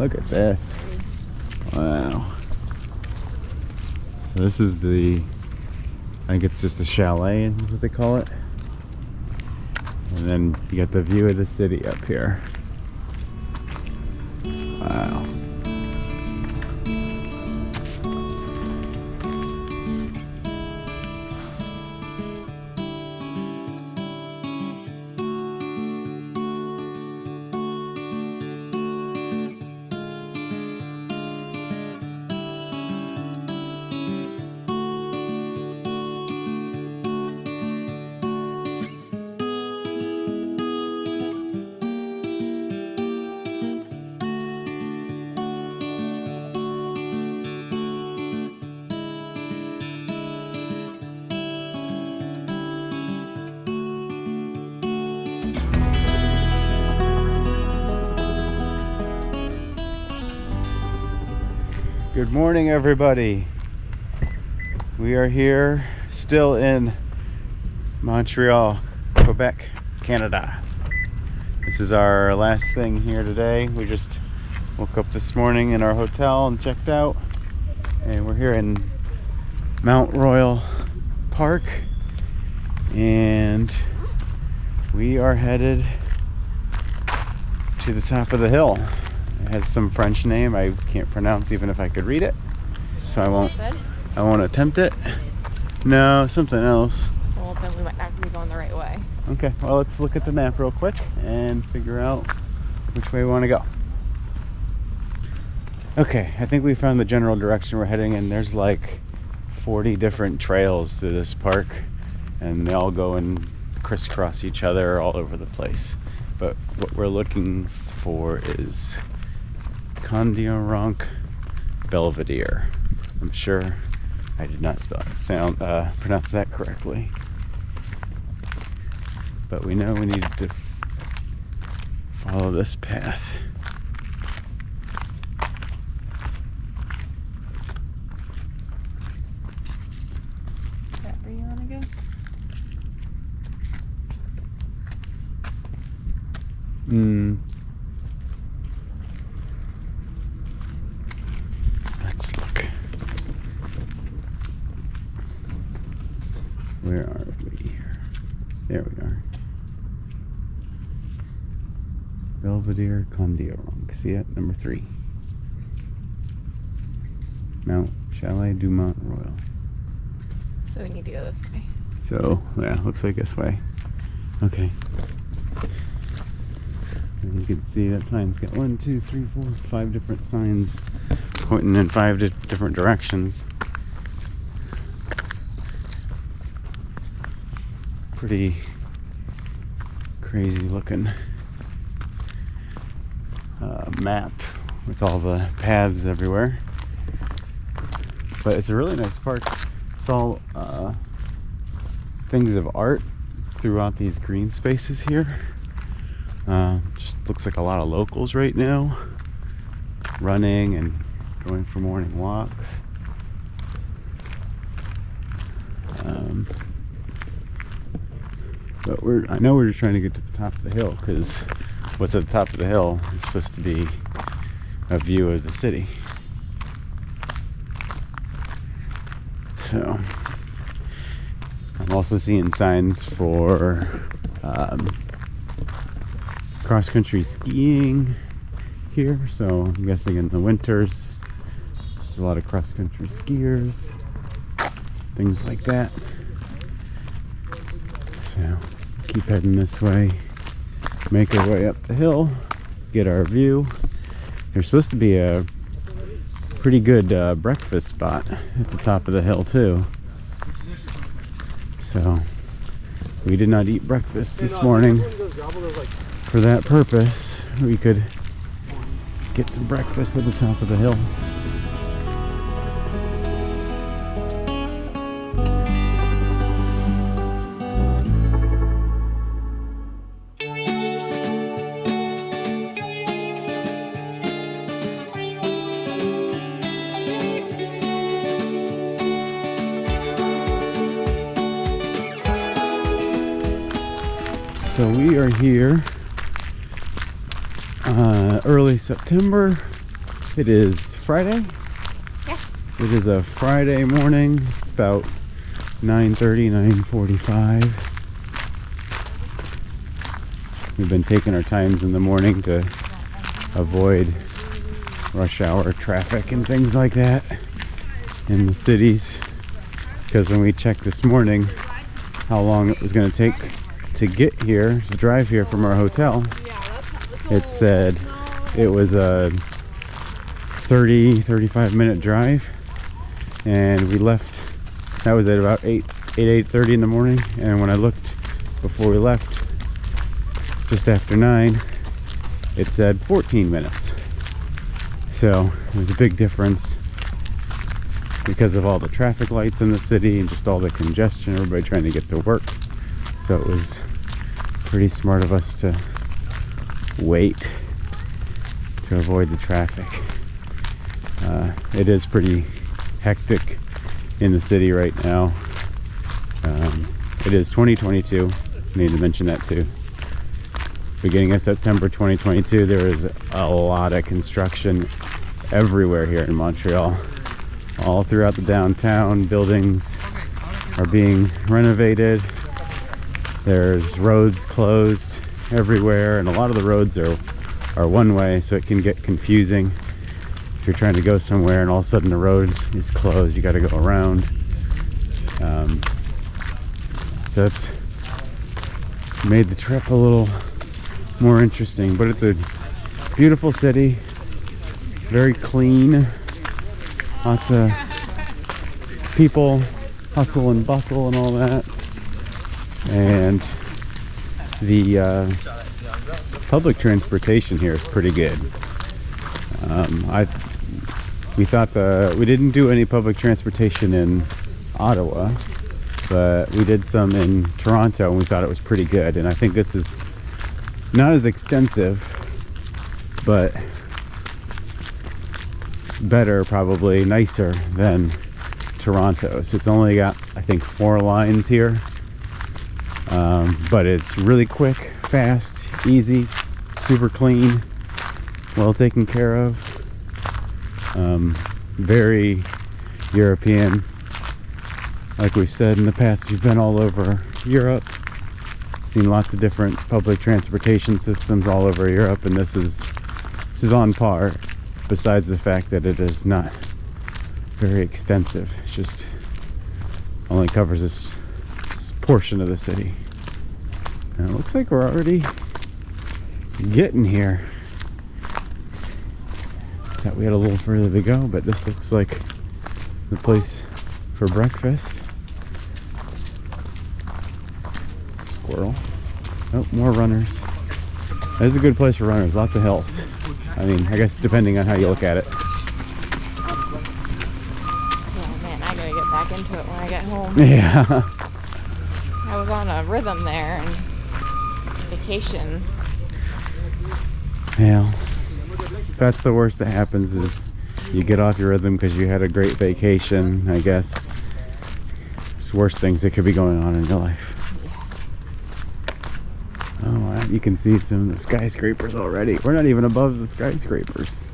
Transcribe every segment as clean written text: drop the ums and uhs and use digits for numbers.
Look at this. Wow. So this is I think it's just a chalet is what they call it. And then you got the view of the city up here. Wow. Good morning, everybody. We are here still in Montreal, Quebec, Canada. This is our last thing here today. We just woke up this morning in our hotel and checked out, and we're here in Mount Royal Park, and we are headed to the top of the hill. It has some French name I can't pronounce even if I could read it, so I won't attempt it. No, something else. Well, then we might not be going the right way. Okay, well, let's look at the map real quick and figure out which way we want to go. Okay, I think we found the general direction we're heading in. There's like 40 different trails through this park, and they all go and crisscross each other all over the place. But what we're looking for is Kondiaronk Belvedere. I'm sure I did not pronounce that correctly. But we know we need to follow this path. Is that where you want to go? Let's look. Where are we here? There we are. Belvedere, Kondiaronk. See it? Number 3. Mount Chalet du Mont Royal. So we need to go this way. So, yeah, looks like this way. Okay. And you can see that sign's got 1, 2, 3, 4, 5 different signs pointing in 5 different directions. Pretty crazy looking map with all the paths everywhere. But it's a really nice park. It's all things of art throughout these green spaces here. Just looks like a lot of locals right now running and going for morning walks. But I know we're just trying to get to the top of the hill, because what's at the top of the hill is supposed to be a view of the city. So I'm also seeing signs for cross-country skiing here, so I'm guessing in the winters there's a lot of cross-country skiers, things like that. So keep heading this way, make our way up the hill, get our view. There's supposed to be a pretty good breakfast spot at the top of the hill too. So we did not eat breakfast this morning. For that purpose, we could get some breakfast at the top of the hill. So we are here early September, It is Friday. Yeah. It is a Friday morning. It's about 9:30, 9:45. We've been taking our times in the morning to avoid rush hour traffic and things like that in the cities, because when we checked this morning how long it was going to take to get here, to drive here from our hotel, it said it was a 35 minute drive, and we left, that was at about 8:30 in the morning, and when I looked before we left just after 9, it said 14 minutes. So there's a big difference because of all the traffic lights in the city and just all the congestion, everybody trying to get to work. So it was pretty smart of us to wait to avoid the traffic. It is pretty hectic in the city right now. It is 2022. I need to mention that too. Beginning of September 2022, there is a lot of construction everywhere here in Montreal. All throughout the downtown, buildings are being renovated. There's roads closed everywhere, and a lot of the roads are one way, so it can get confusing. If you're trying to go somewhere and all of a sudden the road is closed, you got to go around. So it's made the trip a little more interesting, but it's a beautiful city, very clean, lots of people, hustle and bustle and all that, and the public transportation here is pretty good. We didn't do any public transportation in Ottawa, but we did some in Toronto, and we thought it was pretty good. And I think this is not as extensive, but better, probably nicer than Toronto. So it's only got, I think, 4 lines here, but it's really quick, fast, easy, super clean, well taken care of. Very European. Like we've said in the past, you've been all over Europe, seen lots of different public transportation systems all over Europe, and this is on par, besides the fact that it is not very extensive. It just only covers this portion of the city. And it looks like we're already getting here. Thought we had a little further to go, but this looks like the place for breakfast. Squirrel. Oh, more runners. This is a good place for runners. Lots of hills. I mean, I guess depending on how you look at it. Oh man, I gotta get back into it when I get home. Yeah. I was on a rhythm there and vacation. Yeah. If that's the worst that happens, is you get off your rhythm because you had a great vacation, I guess. It's worse things that could be going on in your life. Oh, wow. You can see some of the skyscrapers already. We're not even above the skyscrapers.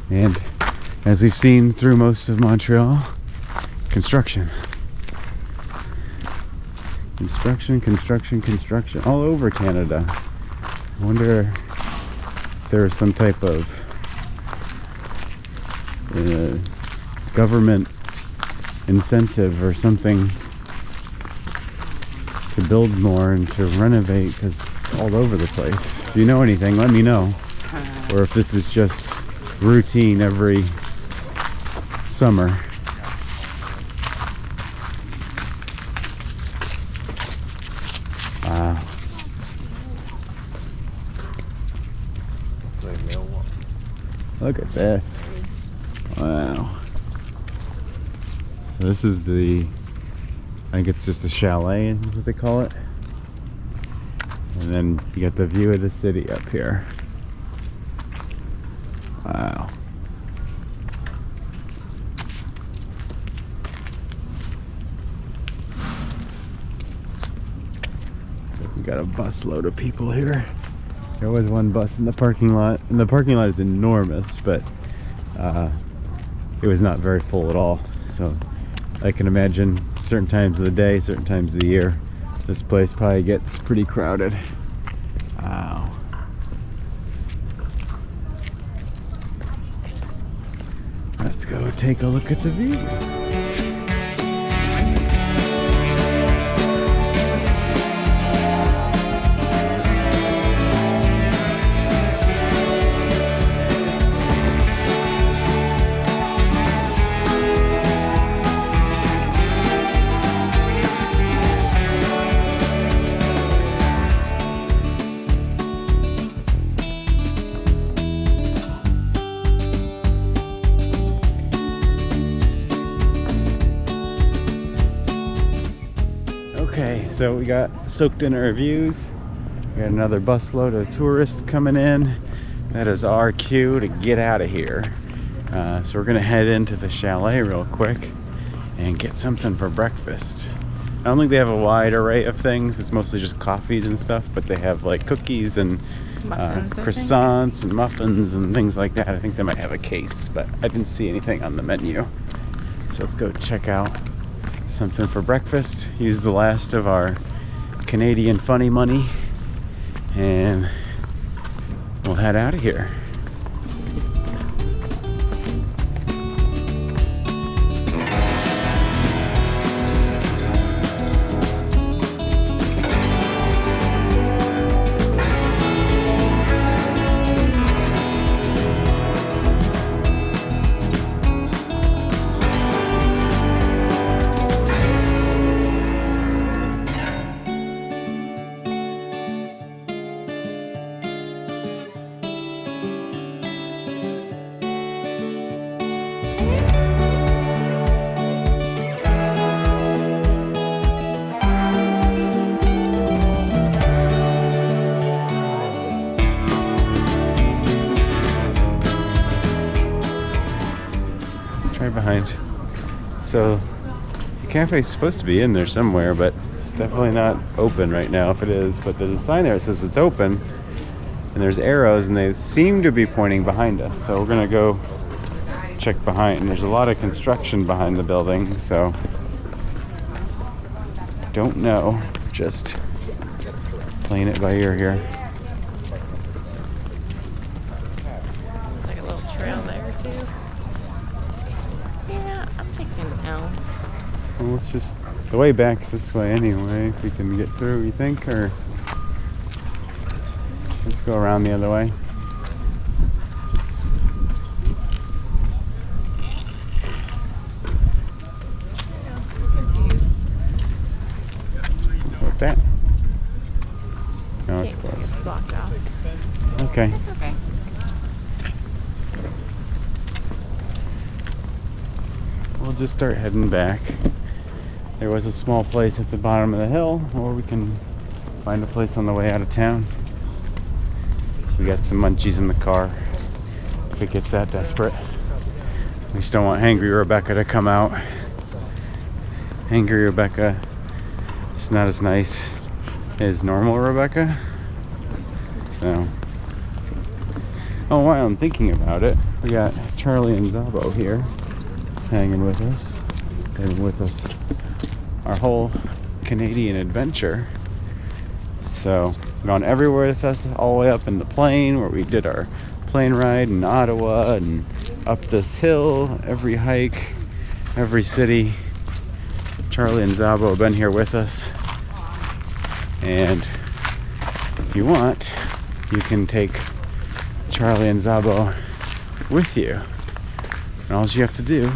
And as we've seen through most of Montreal, construction. Construction all over Canada. I wonder if there is some type of government incentive or something to build more and to renovate, because it's all over the place. If you know anything, let me know. Or if this is just routine every summer. Wow. Look at this. Wow. So this is the, I think it's just a chalet is what they call it. And then you got the view of the city up here. Wow. So we got a busload of people here There was one bus in the parking lot, and the parking lot is enormous, but it was not very full at all. So I can imagine certain times of the day, certain times of the year, this place probably gets pretty crowded. Wow. Let's go take a look at the view. Okay, so we got soaked in our views. We got another busload of tourists coming in. That is our cue to get out of here. So we're gonna head into the chalet real quick and get something for breakfast. I don't think they have a wide array of things. It's mostly just coffees and stuff, but they have like cookies and Muffins, croissants and muffins and things like that. I think they might have a case, but I didn't see anything on the menu. So let's go check out something for breakfast. Use the last of our Canadian funny money, and we'll head out of here. Right behind. So the cafe is supposed to be in there somewhere, but it's definitely not open right now if it is. But there's a sign there that says it's open, and there's arrows, and they seem to be pointing behind us. So we're gonna go check behind. And there's a lot of construction behind the building, so don't know. Just playing it by ear here. There's like a little trail there too. Yeah, I'm thinking no. Well, let's just, the way back's this way anyway, if we can get through, you think, or let's go around the other way. I'm confused. Like that? No, it's Okay, closed. it's blocked off. Okay. It's okay. We'll just start heading back. There was a small place at the bottom of the hill, or we can find a place on the way out of town. We got some munchies in the car if it gets that desperate. We just don't want Hangry Rebecca to come out. Hangry Rebecca is not as nice as normal Rebecca. So, oh, while I'm thinking about it, we got Charlie and Zabo here hanging with us. They've been with us our whole Canadian adventure. So, gone everywhere with us, all the way up in the plane where we did our plane ride in Ottawa and up this hill, every hike, every city. Charlie and Zabo have been here with us. And if you want, you can take Charlie and Zabo with you. And all you have to do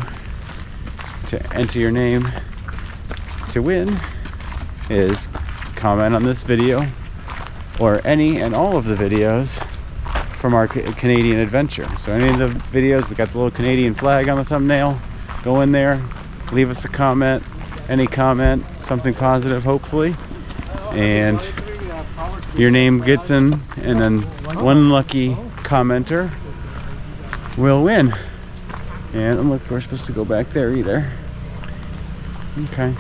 to enter your name to win is comment on this video or any and all of the videos from our Canadian adventure. So any of the videos that got the little Canadian flag on the thumbnail, go in there, leave us a comment, any comment, something positive hopefully, and your name gets in, and then one lucky commenter will win. And I don't look, we're supposed to go back there either. Okay.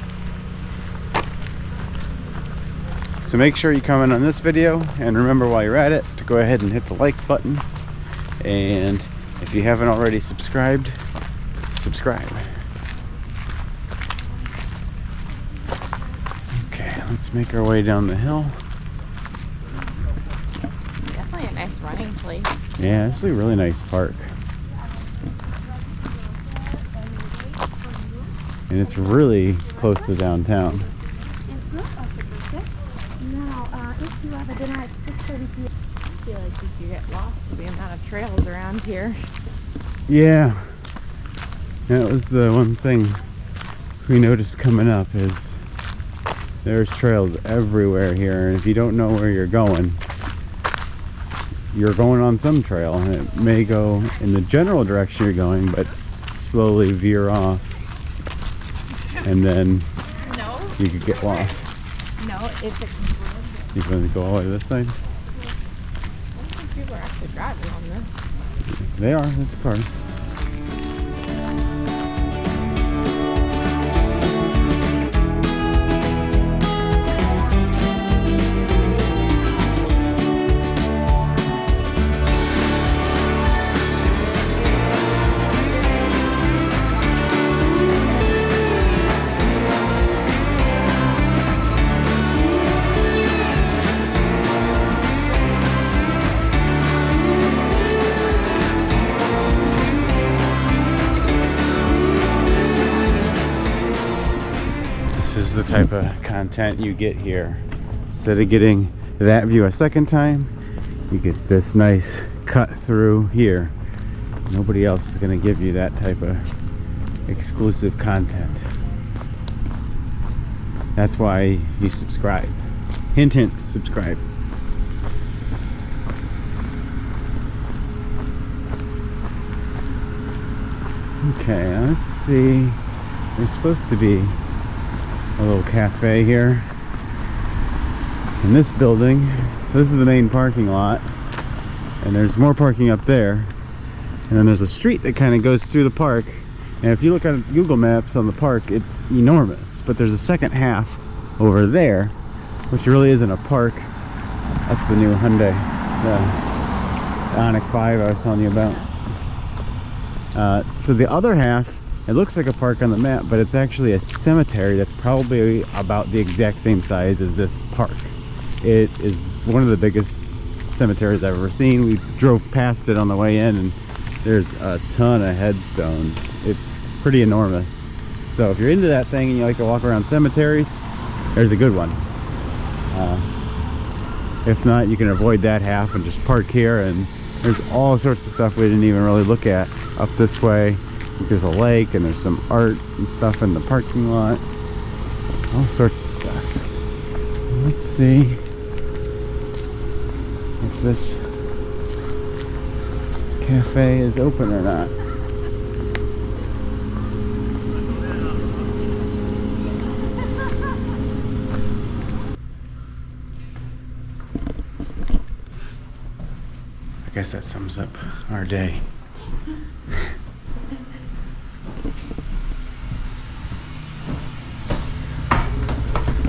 So make sure you comment on this video, and remember while you're at it to to go ahead and hit the like button. And if you haven't already subscribed, subscribe. Okay, let's make our way down the hill. Definitely a nice running place. Yeah, it's a really nice park. And it's really close to downtown. I feel like you could get lost with the amount of trails around here. Yeah. That was the one thing we noticed coming up is there's trails everywhere here, and if you don't know where you're going on some trail, and it may go in the general direction you're going, but slowly veer off, and then you could get lost. No, it's a... You want to go all the way to this side? I don't think people are actually driving on this. They are, it's cars. This is the type of content you get here. Instead of getting that view a second time, you get this nice cut through here. Nobody else is going to give you that type of exclusive content. That's why you subscribe. Hint, hint, subscribe. Okay, let's see. There's supposed to be a little cafe here in this building. So this is the main parking lot, and there's more parking up there, and then there's a street that kind of goes through the park. And if you look at Google Maps on the park, it's enormous, but there's a second half over there which really isn't a park. That's the new Hyundai, the Ioniq 5 I was telling you about. So the other half, it looks like a park on the map, but it's actually a cemetery that's probably about the exact same size as this park. It is one of the biggest cemeteries I've ever seen. We drove past it on the way in, and there's a ton of headstones. It's pretty enormous. So if you're into that thing and you like to walk around cemeteries, there's a good one. If not, you can avoid that half and just park here, and there's all sorts of stuff we didn't even really look at up this way. There's a lake, and there's some art and stuff in the parking lot. All sorts of stuff. Let's see if this cafe is open or not. I guess that sums up our day.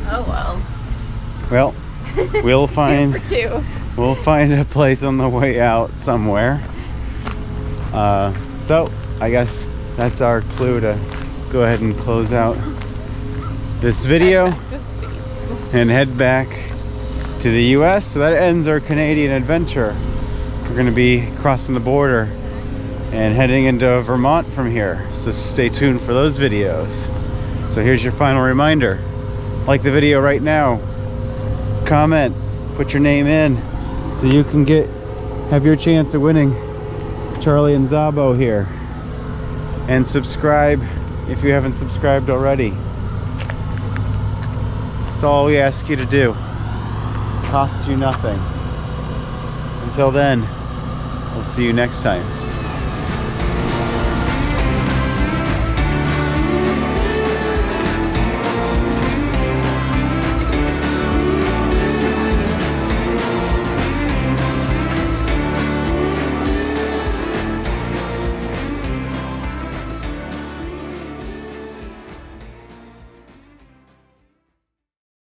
Oh well. Well, we'll find 2 for 2. We'll find a place on the way out somewhere. So I guess that's our clue to go ahead and close out this video and head back to the US. So that ends our Canadian adventure. We're going to be crossing the border and heading into Vermont from here. So stay tuned for those videos. So here's your final reminder. Like the video right now. Comment. Put your name in so you can have your chance of winning Charlie and Zabo here. And subscribe if you haven't subscribed already. That's all we ask you to do. Costs you nothing. Until then, we'll see you next time.